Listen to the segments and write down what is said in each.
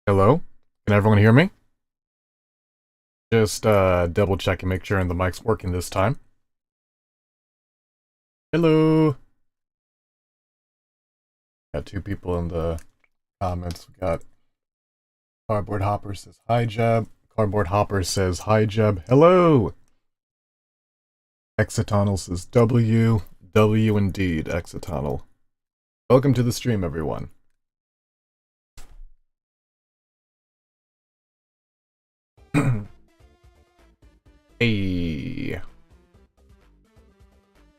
Hello? Can everyone hear me? Just double checking, make sure the mic's working this time. Hello? Got two people in the comments. We got Cardboard Hopper says hi Jeb. Cardboard Hopper says hi Jeb. Hello! Exotonal says W. W indeed, Exotonal. Welcome to the stream, everyone. Hey.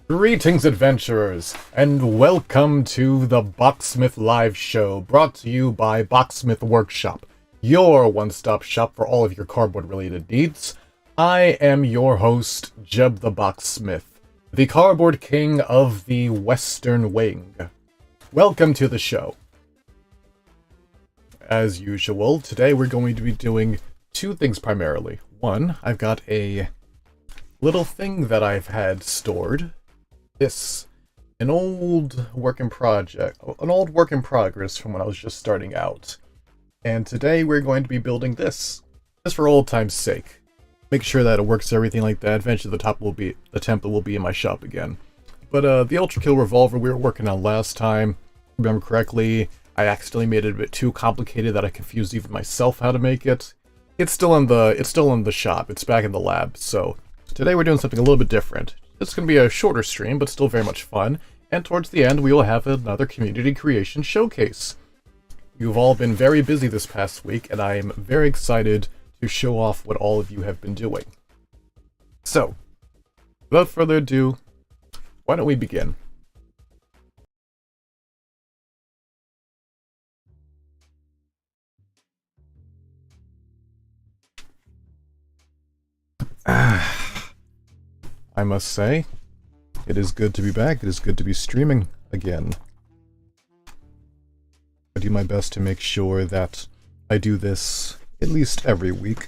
Greetings, adventurers, and welcome to the Boxsmith Live Show, brought to you by Boxsmith Workshop, your one-stop shop for all of your cardboard-related needs. I am your host, Jeb the Boxsmith, the cardboard king of the Western Wing. Welcome to the show. As usual, today we're going to be doing two things primarily. One, I've got a little thing that I've had stored. An old work in progress from when I was just starting out. And today we're going to be building this, just for old time's sake. Make sure that it works, everything like that. Eventually the template will be in my shop again. But the Ultrakill revolver we were working on last time, if I remember correctly, I accidentally made it a bit too complicated that I confused even myself how to make it. It's still in the shop. It's back in the lab. So today we're doing something a little bit different. It's going to be a shorter stream, but still very much fun. And towards the end, we will have another community creation showcase. You've all been very busy this past week, and I am very excited to show off what all of you have been doing. So, without further ado, why don't we begin? I must say, it is good to be back. It is good to be streaming again. I do my best to make sure that I do this at least every week,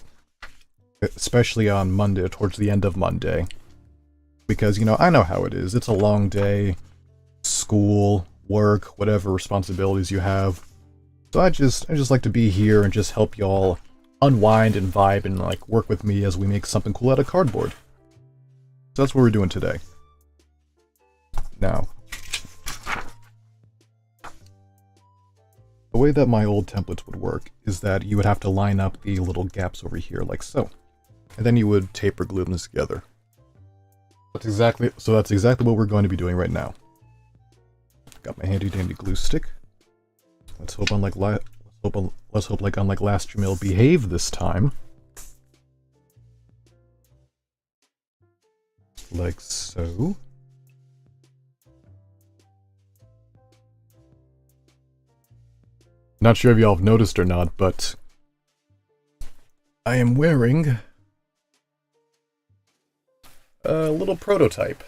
especially on Monday, towards the end of Monday. Because, you know, I know how it is. It's a long day, school, work, whatever responsibilities you have. So I just like to be here and just help y'all unwind and vibe and like work with me as we make something cool out of cardboard. So that's what we're doing today. Now, the way that my old templates would work is that you would have to line up the little gaps over here like so. And then you would tape or glue them together. That's exactly what we're going to be doing right now. Got my handy dandy glue stick. Let's hope unlike last stream it'll behave this time. Like so. Not sure if y'all have noticed or not, but I am wearing a little prototype.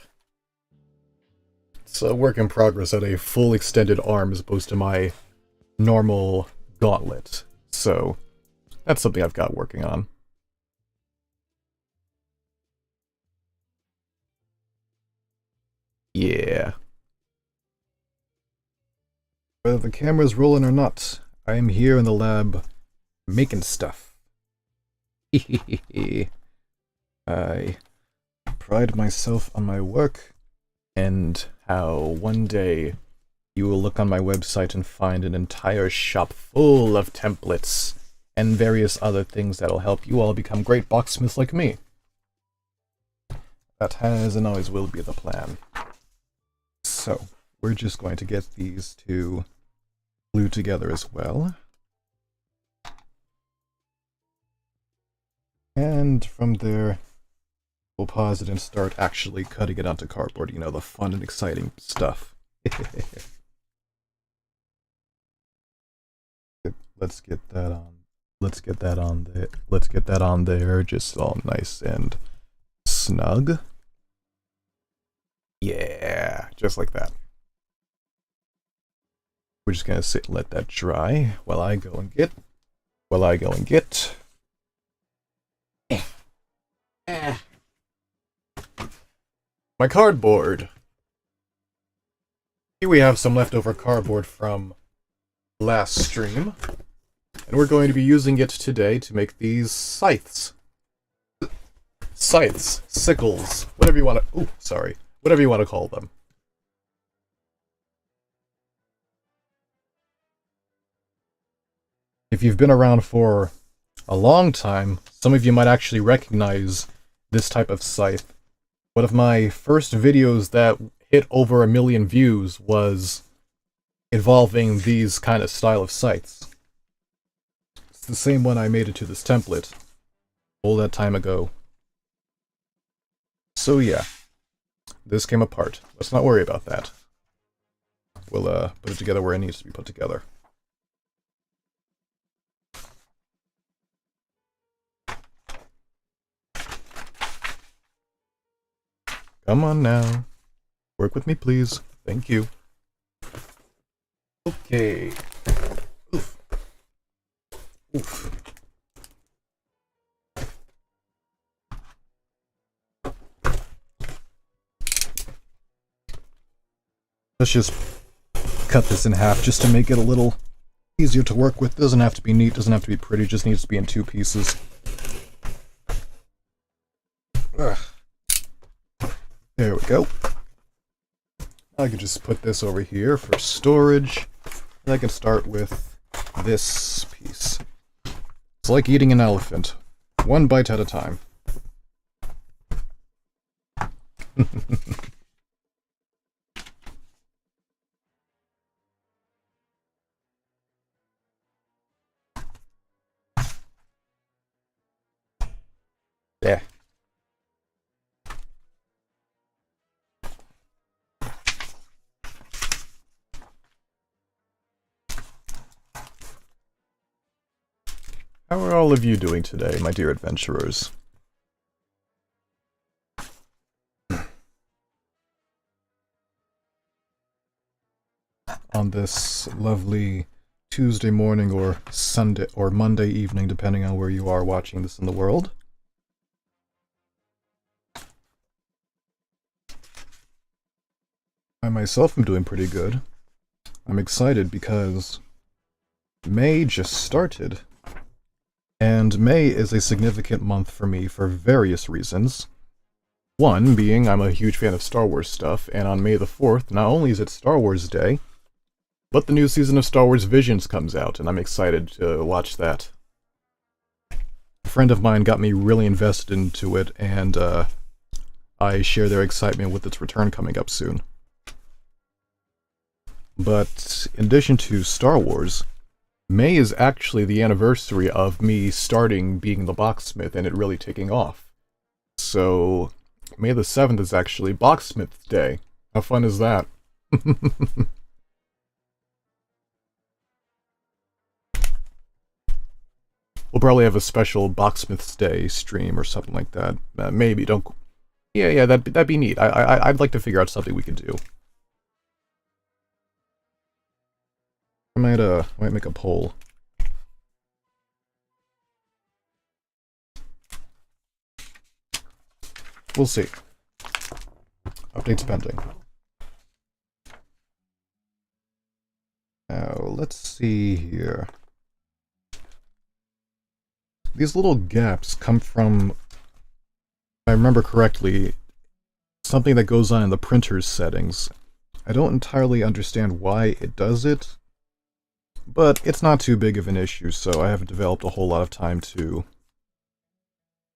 It's a work in progress at a full extended arm as opposed to my normal gauntlet. So that's something I've got working on. Yeah. Whether the camera's rolling or not, I am here in the lab making stuff. I pride myself on my work and how one day you will look on my website and find an entire shop full of templates and various other things that'll help you all become great boxsmiths like me. That has and always will be the plan. So, we're just going to get these two glued together as well. And from there, we'll pause it and start actually cutting it onto cardboard, you know, the fun and exciting stuff. Let's get that on. Let's get that on there. Let's get that on there, just all nice and snug. Yeah, just like that. We're just gonna sit and let that dry while I go and get. My cardboard. Here we have some leftover cardboard from last stream. and we're going to be using it today to make these scythes. Scythes, sickles, whatever you want to... Ooh, sorry. Whatever you want to call them. If you've been around for a long time, some of you might actually recognize this type of scythe. One of my first videos that hit over 1 million views was involving these kind of style of scythes. It's the same one I made into this template all that time ago. So yeah, this came apart. Let's not worry about that. We'll put it together where it needs to be put together. Come on now. Work with me, please. Thank you. Okay. Oof. Oof. Let's just cut this in half just to make it a little easier to work with. Doesn't have to be neat, doesn't have to be pretty, just needs to be in 2 pieces. Ugh. There we go. I can just put this over here for storage. And I can start with this piece. It's like eating an elephant. 1 bite at a time. There. How are all of you doing today, my dear adventurers? On this lovely Tuesday morning or Sunday or Monday evening, depending on where you are watching this in the world. I myself am doing pretty good. I'm excited because May just started. And May is a significant month for me for various reasons. One being I'm a huge fan of Star Wars stuff, and on May the 4th, not only is it Star Wars Day, but the new season of Star Wars Visions comes out, and I'm excited to watch that. A friend of mine got me really invested into it, and I share their excitement with its return coming up soon. But in addition to Star Wars, May is actually the anniversary of me starting being the Boxsmith and it really taking off. So, May the 7th is actually Boxsmith's Day. How fun is that? We'll probably have a special Boxsmith's Day stream or something like that. Maybe, don't... Yeah, that'd be neat. I'd like to figure out something we could do. I might make a poll. We'll see. Updates pending. Now, let's see here. These little gaps come from, if I remember correctly, something that goes on in the printer's settings. I don't entirely understand why it does it, but it's not too big of an issue, so I haven't developed a whole lot of time to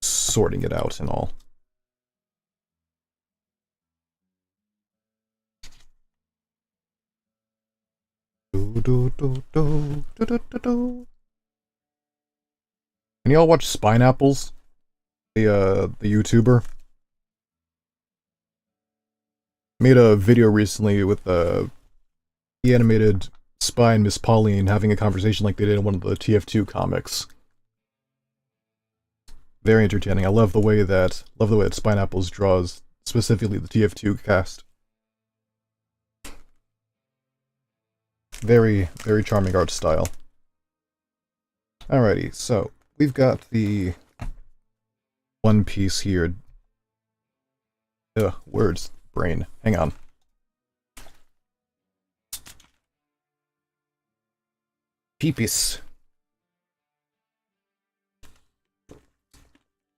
sorting it out and all. Can y'all watch Spineapples? The YouTuber? Made a video recently with the animated Spy and Miss Pauline having a conversation like they did in one of the TF2 comics. Very entertaining. I love the way that Spineapples draws, specifically the TF2 cast. Very, very charming art style. Alrighty, so we've got the one piece here. Words, brain. Hang on. Peepis.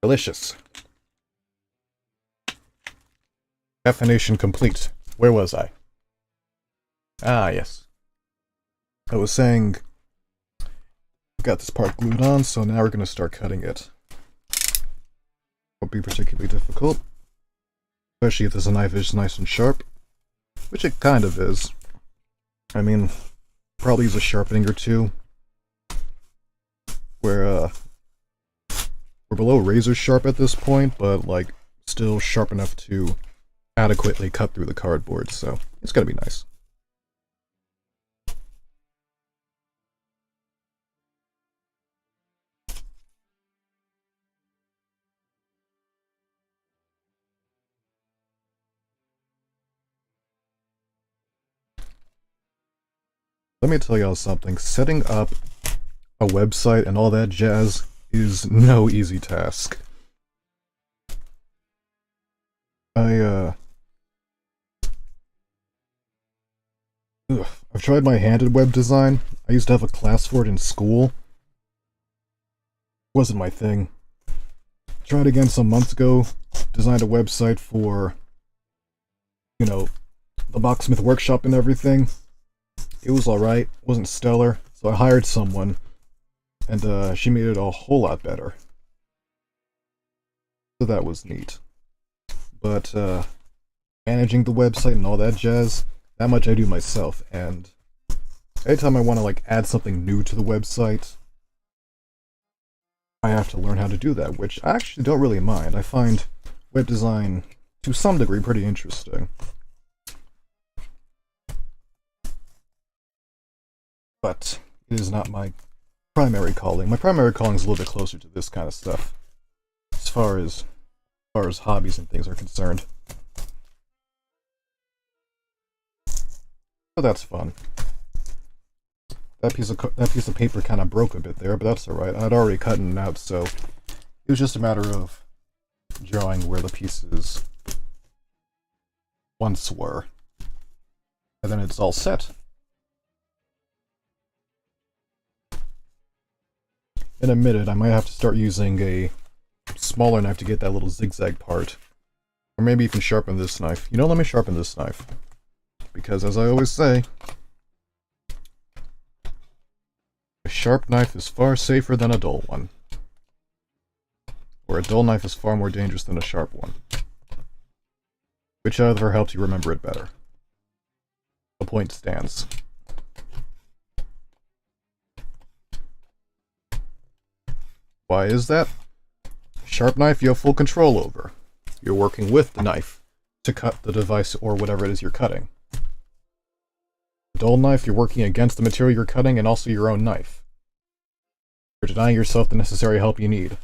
Delicious. Definition complete. Where was I? Ah, yes. I was saying, I've got this part glued on, so now we're going to start cutting it. Won't be particularly difficult, especially if this knife is nice and sharp, which it kind of is. I mean, probably use a sharpening or two. We're below razor sharp at this point, but like still sharp enough to adequately cut through the cardboard, so it's gonna be nice. Let me tell y'all something. Setting up a website and all that jazz is no easy task. I've tried my handed web design. I used to have a class for it in school. Wasn't my thing. Tried again some months ago. Designed a website for, you know, the Boxsmith workshop and everything. It was alright. Wasn't stellar. So I hired someone, and she made it a whole lot better. So that was neat. But managing the website and all that jazz, that much I do myself, and anytime I want to like add something new to the website, I have to learn how to do that, which I actually don't really mind. I find web design, to some degree, pretty interesting. But it is not my primary calling. My primary calling is a little bit closer to this kind of stuff, as far as hobbies and things are concerned. So that's fun. That piece of paper kind of broke a bit there, but that's alright. I'd already cut it out, so it was just a matter of drawing where the pieces once were. And then it's all set. In a minute, I might have to start using a smaller knife to get that little zigzag part. Or maybe even sharpen this knife. You know, let me sharpen this knife. Because, as I always say, a sharp knife is far safer than a dull one. Or a dull knife is far more dangerous than a sharp one. Whichever helps you remember it better. The point stands. Why is that? Sharp knife you have full control over. You're working with the knife to cut the device or whatever it is you're cutting. Dull knife, you're working against the material you're cutting and also your own knife. You're denying yourself the necessary help you need.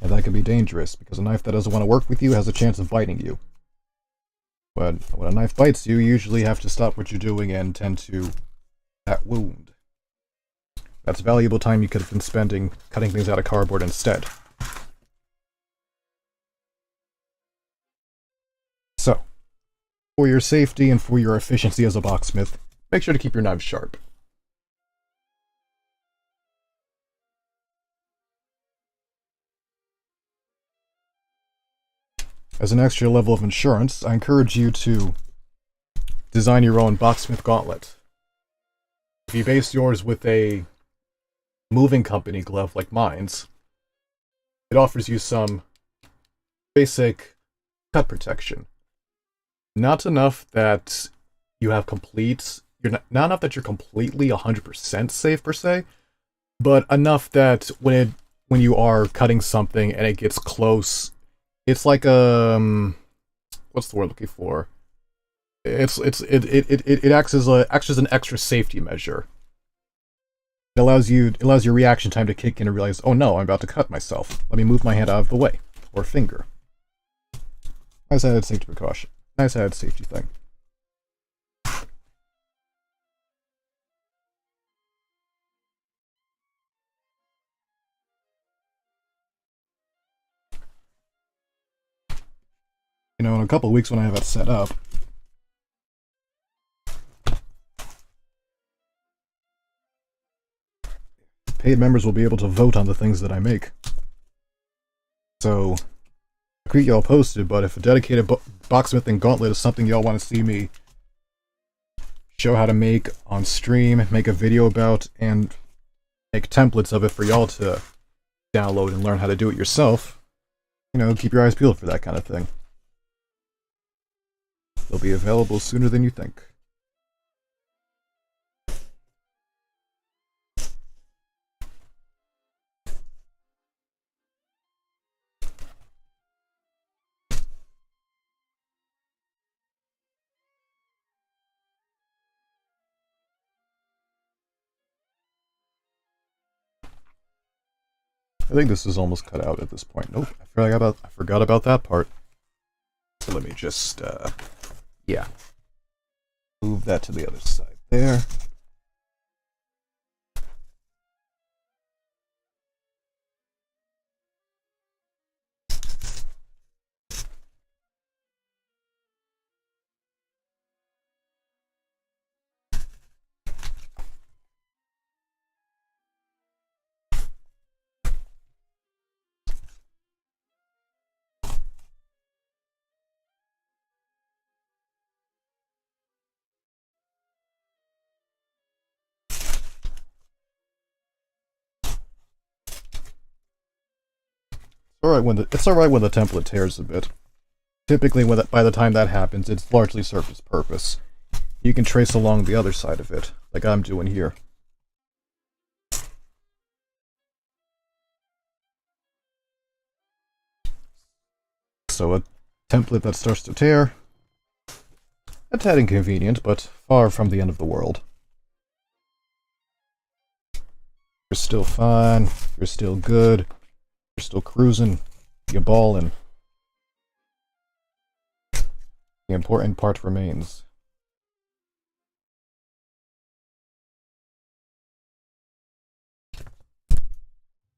And that can be dangerous, because a knife that doesn't want to work with you has a chance of biting you. But when a knife bites you, you usually have to stop what you're doing and tend to that wound. That's valuable time you could have been spending cutting things out of cardboard instead. So, for your safety and for your efficiency as a locksmith, make sure to keep your knives sharp. As an extra level of insurance, I encourage you to design your own locksmith gauntlet. If you base yours with a moving company glove like mine's, it offers you some basic cut protection. Not enough that you have not enough that you're completely 100% safe per se, but enough that when you are cutting something and it gets close, it's like what's the word I'm looking for? It acts as an extra safety measure. It allows your reaction time to kick in and realize, oh no, I'm about to cut myself. Let me move my hand out of the way. Or finger. Nice added safety precaution. Nice added safety thing. You know, in a couple of weeks when I have it set up, paid members will be able to vote on the things that I make. So, I'll keep y'all posted, but if a dedicated boxsmithing gauntlet is something y'all want to see me show how to make on stream, make a video about, and make templates of it for y'all to download and learn how to do it yourself, you know, keep your eyes peeled for that kind of thing. They'll be available sooner than you think. I think this is almost cut out at this point. Nope, I forgot about that part. So let me just, yeah. Move that to the other side there. It's alright when the template tears a bit. Typically, by the time that happens, it's largely served its purpose. You can trace along the other side of it, like I'm doing here. So a template that starts to tear, a tad inconvenient, but far from the end of the world. You're still fine, you're still good, you're still cruising, you're ballin'. The important part remains.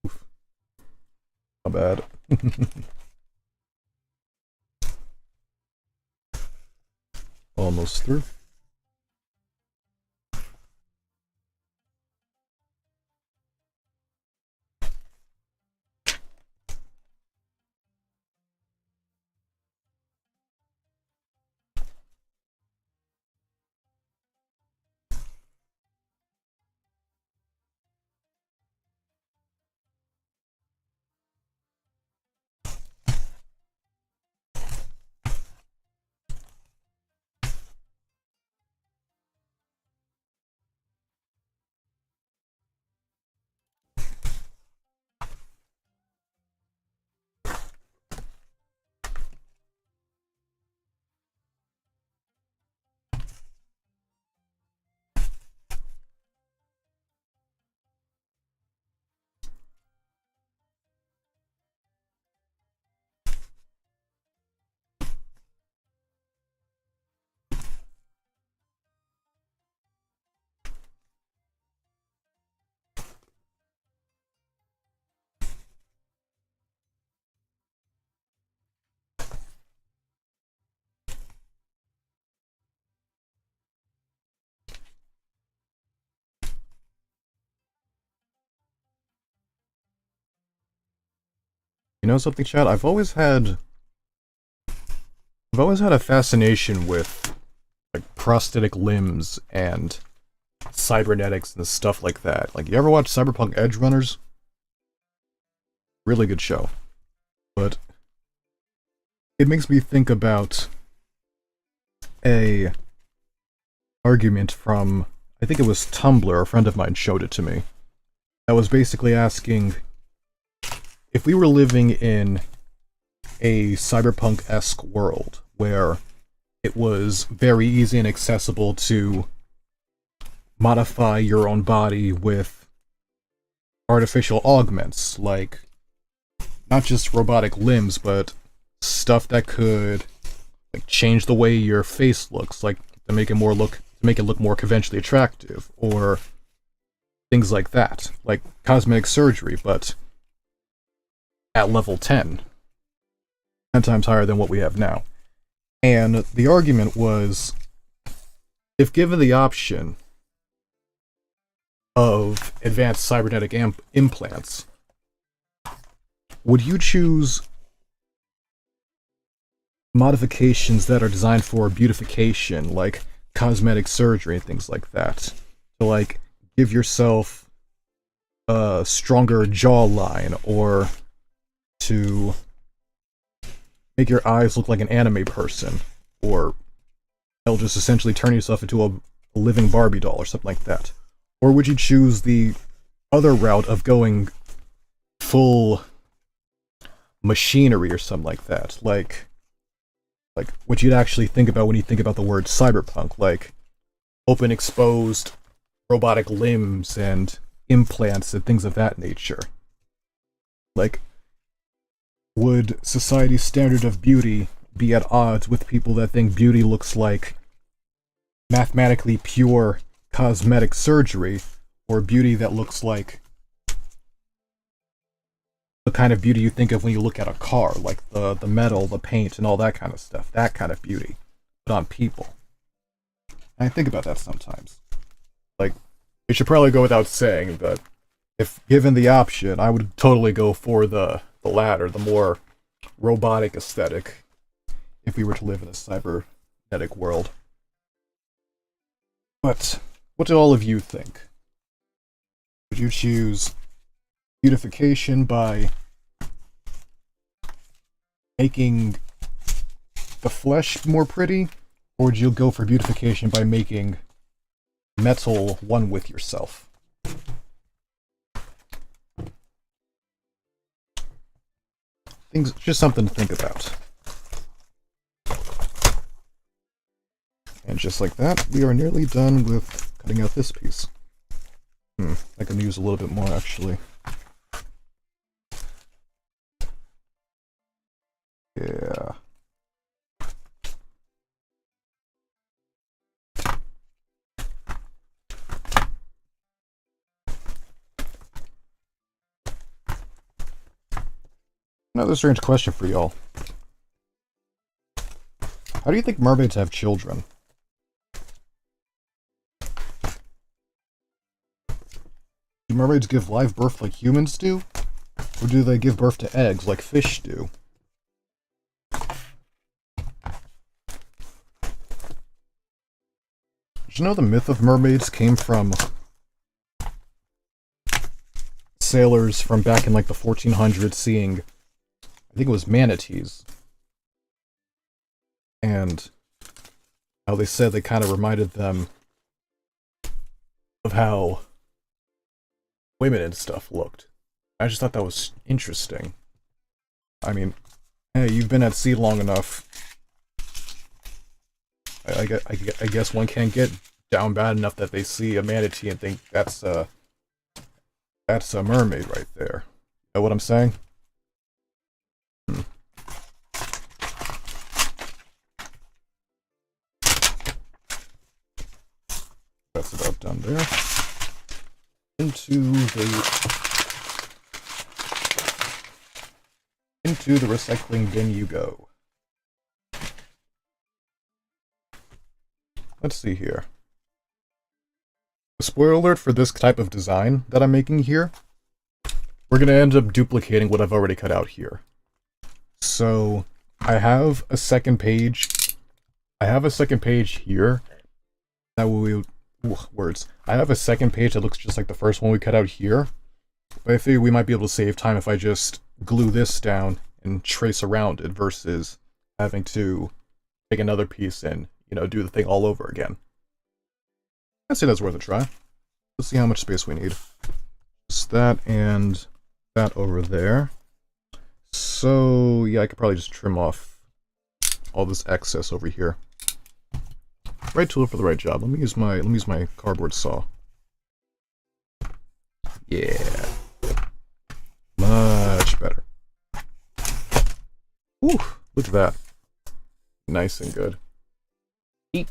Oof. Not bad. Almost through. You know something, Chad? I've always had a fascination with like prosthetic limbs and cybernetics and stuff like that. Like, you ever watch Cyberpunk Edge Runners? Really good show. But it makes me think about a argument from, I think it was Tumblr, a friend of mine showed it to me, that was basically asking, if we were living in a cyberpunk-esque world where it was very easy and accessible to modify your own body with artificial augments, like not just robotic limbs, but stuff that could like change the way your face looks, like to make it look more conventionally attractive, or things like that, like cosmetic surgery, but at level 10 times higher than what we have now. And the argument was, if given the option, of advanced cybernetic implants, would you choose modifications that are designed for beautification, like cosmetic surgery and things like that, to like give yourself a stronger jawline, or to make your eyes look like an anime person, or they'll just essentially turn yourself into a living Barbie doll or something like that? Or would you choose the other route of going full machinery or something like that? Like what you'd actually think about when you think about the word cyberpunk, like open exposed robotic limbs and implants and things of that nature. Like, would society's standard of beauty be at odds with people that think beauty looks like mathematically pure cosmetic surgery, or beauty that looks like the kind of beauty you think of when you look at a car, like the metal, the paint, and all that kind of stuff, that kind of beauty, but on people? And I think about that sometimes. Like, it should probably go without saying, but if given the option, I would totally go for the latter, the more robotic aesthetic, if we were to live in a cybernetic world. But what do all of you think? Would you choose beautification by making the flesh more pretty, or would you go for beautification by making metal one with yourself? Things, just something to think about. And just like that, we are nearly done with cutting out this piece. I can use a little bit more, actually. Yeah. Another strange question for y'all. How do you think mermaids have children? Do mermaids give live birth like humans do? Or do they give birth to eggs like fish do? Did you know the myth of mermaids came from sailors from back in like the 1400s seeing, I think it was manatees, and how they said they kind of reminded them of how women and stuff looked. I just thought that was interesting. I mean, hey, you've been at sea long enough. I guess one can't get down bad enough that they see a manatee and think that's a mermaid right there. You know what I'm saying? That's about done there. Into the recycling bin you go. Let's see here. A spoiler alert for this type of design that I'm making here. We're going to end up duplicating what I've already cut out here. So, I have a second page. I have a second page here. That will words. I have a second page that looks just like the first one we cut out here. But I figure we might be able to save time if I just glue this down and trace around it versus having to take another piece and, you know, do the thing all over again. I'd say that's worth a try. Let's see how much space we need. Just that and that over there. So, yeah, I could probably just trim off all this excess over here. Right tool for the right job. Let me use my cardboard saw. Yeah. Much better. Whew, look at that. Nice and good. Eat.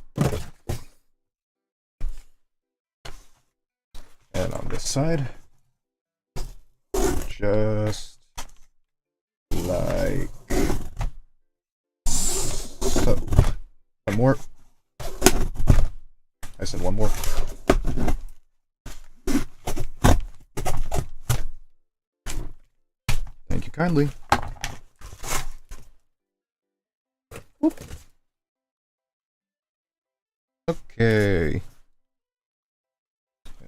And on this side, just like so. One more. I said one more. kindly. Whoop. Okay.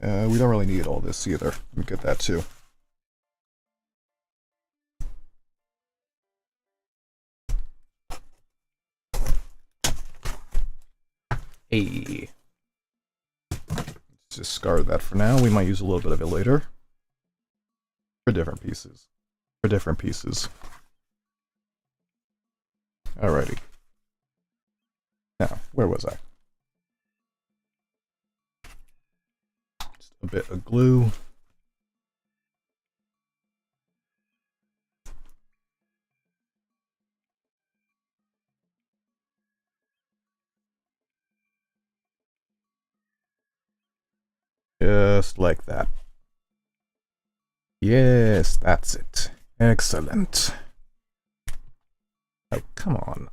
We don't really need all this either. Let me get that too. Hey. Let's discard that for now. We might use a little bit of it later. For different pieces. Alrighty. Now, where was I? Just a bit of glue. Just like that. Yes, that's it. Excellent. Oh, come on.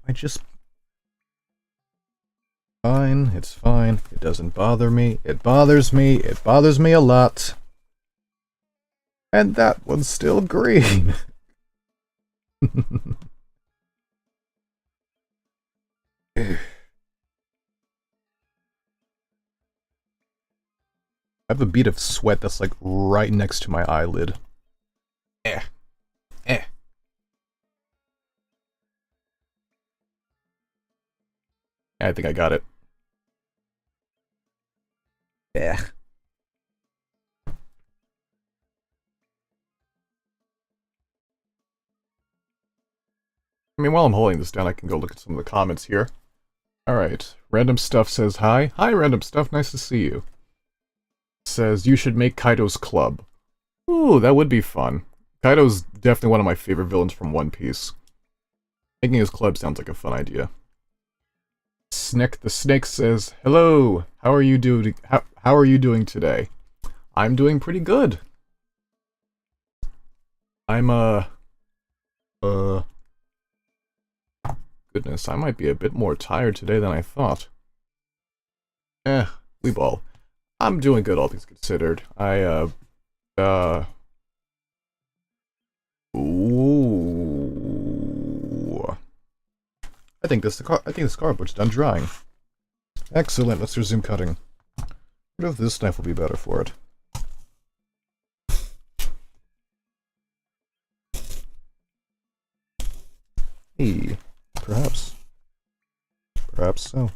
Fine, it's fine. It doesn't bother me. It bothers me. It bothers me a lot. And that one's still green. I have a bead of sweat that's like right next to my eyelid. I think I got it. Yeah. I mean, while I'm holding this down, I can go look at some of the comments here. Alright. Random Stuff says hi. Hi, Random Stuff. Nice to see you. Says, you should make Kaido's club. Ooh, that would be fun. Kaido's definitely one of my favorite villains from One Piece. Making his club sounds like a fun idea. Snick the Snake says, hello, how are you doing today? I'm doing pretty good. I'm, goodness, I might be a bit more tired today than I thought. We ball. I'm doing good, all things considered. Ooh. I think this cardboard's done drying. Excellent, let's resume cutting. Rid of this knife will be better for it. Hey, perhaps. Perhaps so.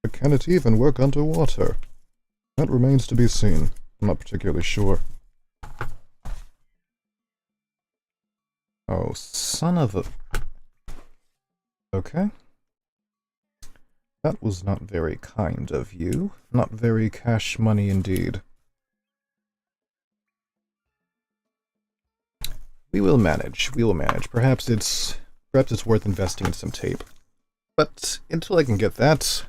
But can it even work underwater? That remains to be seen. I'm not particularly sure. Oh, son of a... Okay. That was not very kind of you. Not very cash money indeed. We will manage. We will manage. Perhaps it's worth investing in some tape. But until I can get that,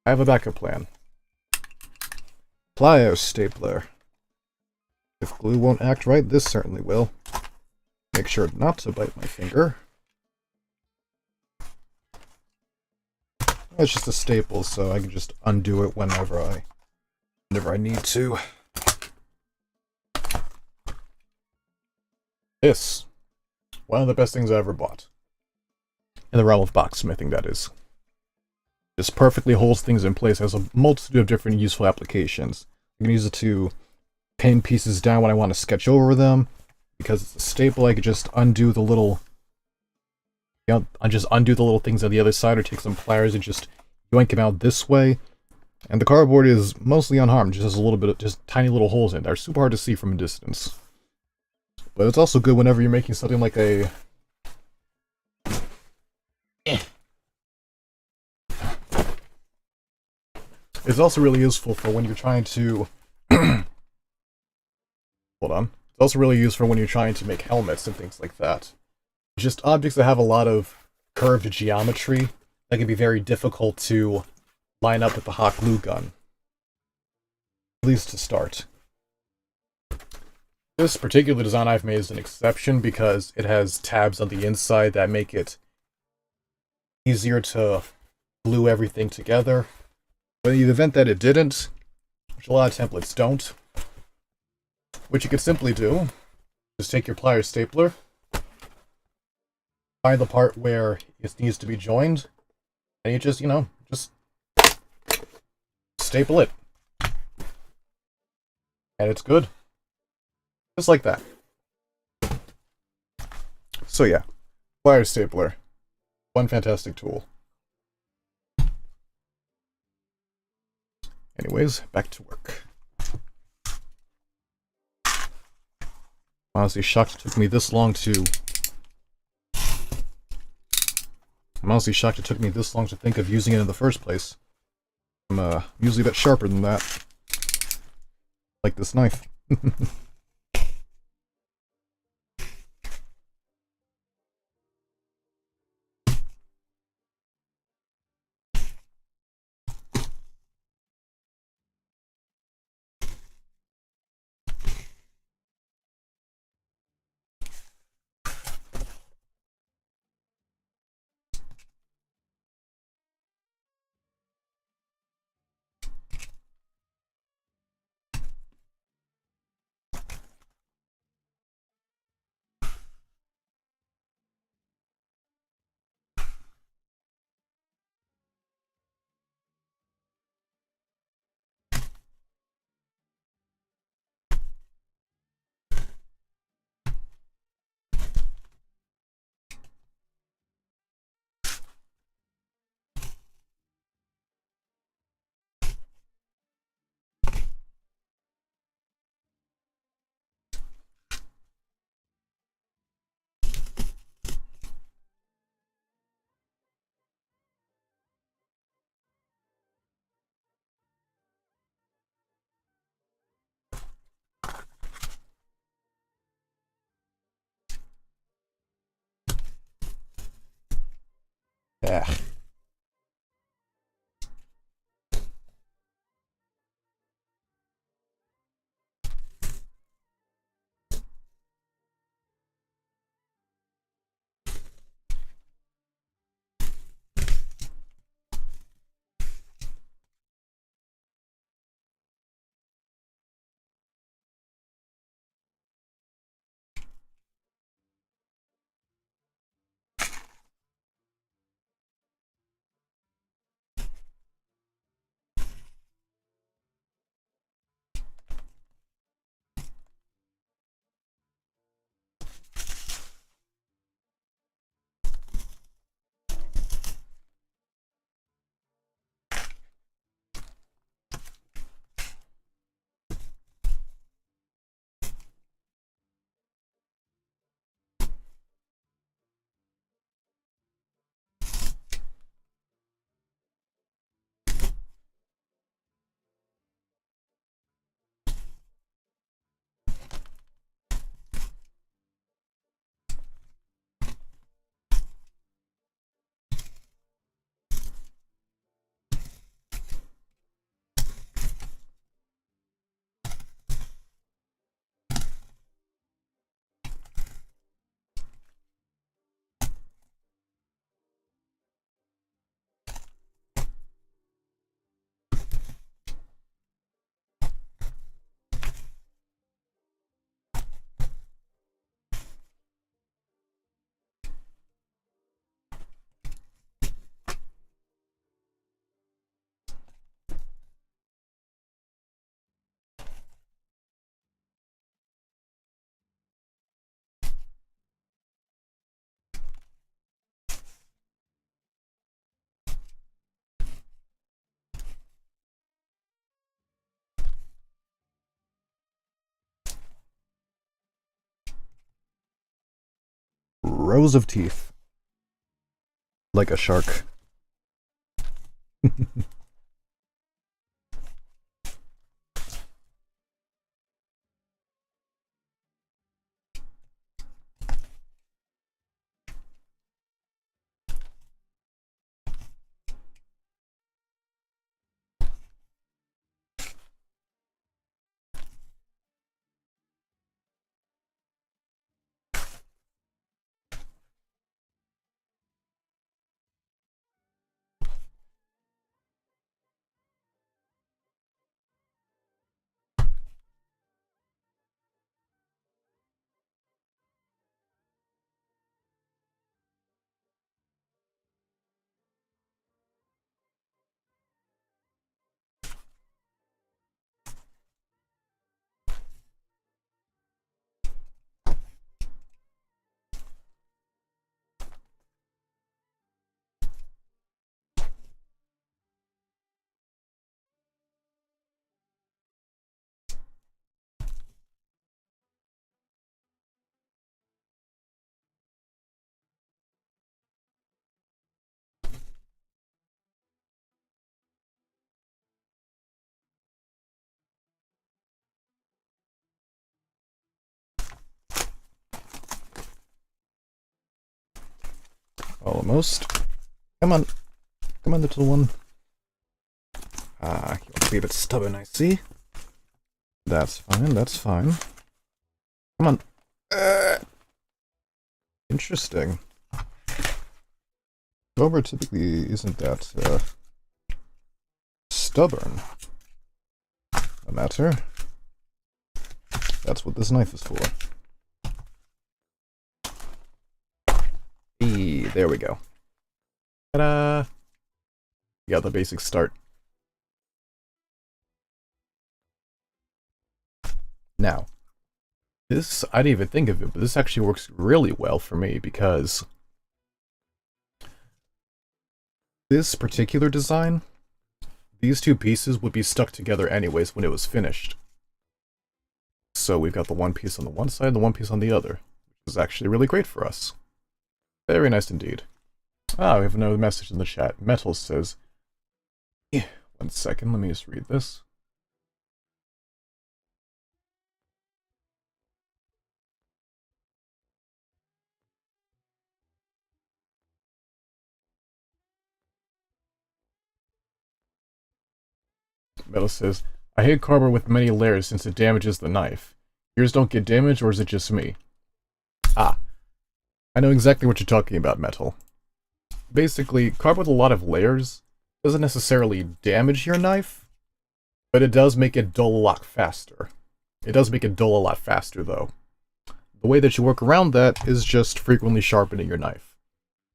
I have a backup plan. Pliers stapler. If glue won't act right, this certainly will. Make sure not to bite my finger. It's just a staple, so I can just undo it whenever I need to. This, one of the best things I ever bought. In the realm of boxsmithing, that is. This perfectly holds things in place, has a multitude of different useful applications. I can use it to pin pieces down when I want to sketch over them. Because it's a staple, I could just undo the little... I just undo the little things on the other side, or take some pliers and just yoink them out this way. And the cardboard is mostly unharmed, just has a little bit of just tiny little holes in it. They're super hard to see from a distance. But it's also good whenever you're making something like a... It's also really useful for when you're trying to... Hold on. It's also really useful when you're trying to make helmets and things like that. Just objects that have a lot of curved geometry that can be very difficult to line up with the hot glue gun. At least to start. This particular design I've made is an exception because it has tabs on the inside that make it easier to glue everything together. But in the event that it didn't, which a lot of templates don't. What you could simply do is take your pliers stapler, find the part where it needs to be joined, and you just, just staple it. And it's good. Just like that. So yeah, pliers stapler. One fantastic tool. Anyways, back to work. I'm honestly shocked it took me this long to... I'm honestly shocked it took me this long to think of using it in the first place. I'm usually a bit sharper than that. Like this knife. Yeah. Rows of teeth. Like a shark. Almost. Come on. Come on, little one. You want to be a bit stubborn, I see. That's fine, that's fine. Come on. Interesting. Cobra typically isn't that, stubborn. No matter. That's what this knife is for. There we go. Ta-da! You got the basic start. Now, this, I didn't even think of it, but this actually works really well for me because this particular design, these two pieces would be stuck together anyways when it was finished. So we've got the one piece on the one side and the one piece on the other, which is actually really great for us. Very nice indeed. Ah, we have another message in the chat. Metal says, 1 second, let me just read this. Metal says, I hate cardboard with many layers since it damages the knife. Yours don't get damaged, or is it just me? Ah, I know exactly what you're talking about, Metal. Basically, cardboard with a lot of layers doesn't necessarily damage your knife, but it does make it dull a lot faster. It does make it dull a lot faster, though. The way that you work around that is just frequently sharpening your knife.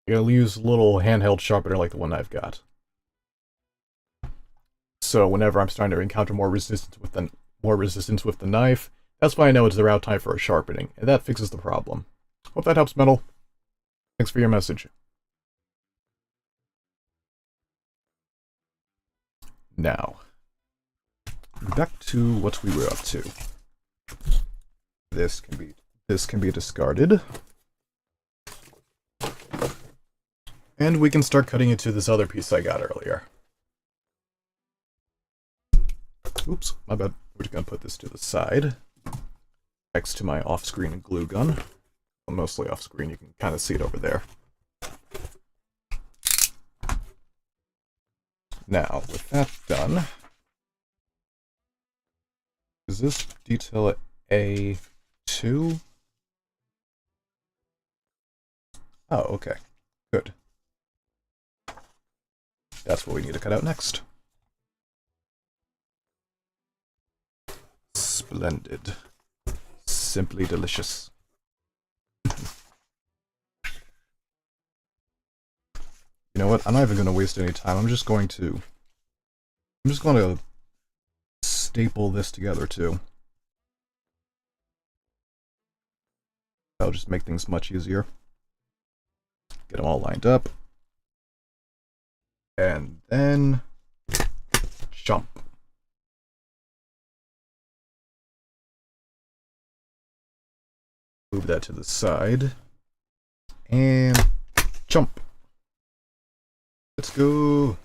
You'll use a little handheld sharpener like the one I've got. So whenever I'm starting to encounter more resistance with the knife, that's why I know it's around time for a sharpening, and that fixes the problem. Hope that helps, Metal. Thanks for your message. Now, back to what we were up to. This can be discarded. And we can start cutting into this other piece I got earlier. Oops, my bad. We're just gonna put this to the side, next to my off-screen glue gun. Well, mostly off-screen, you can kind of see it over there. Now, with that done, is this detail at A2? Oh, okay. Good. That's what we need to cut out next. Splendid. Simply delicious. You know what? I'm not even going to waste any time. I'm just going to staple this together too. That'll just make things much easier. Get them all lined up. And then jump. Move that to the side. And jump. Let's go.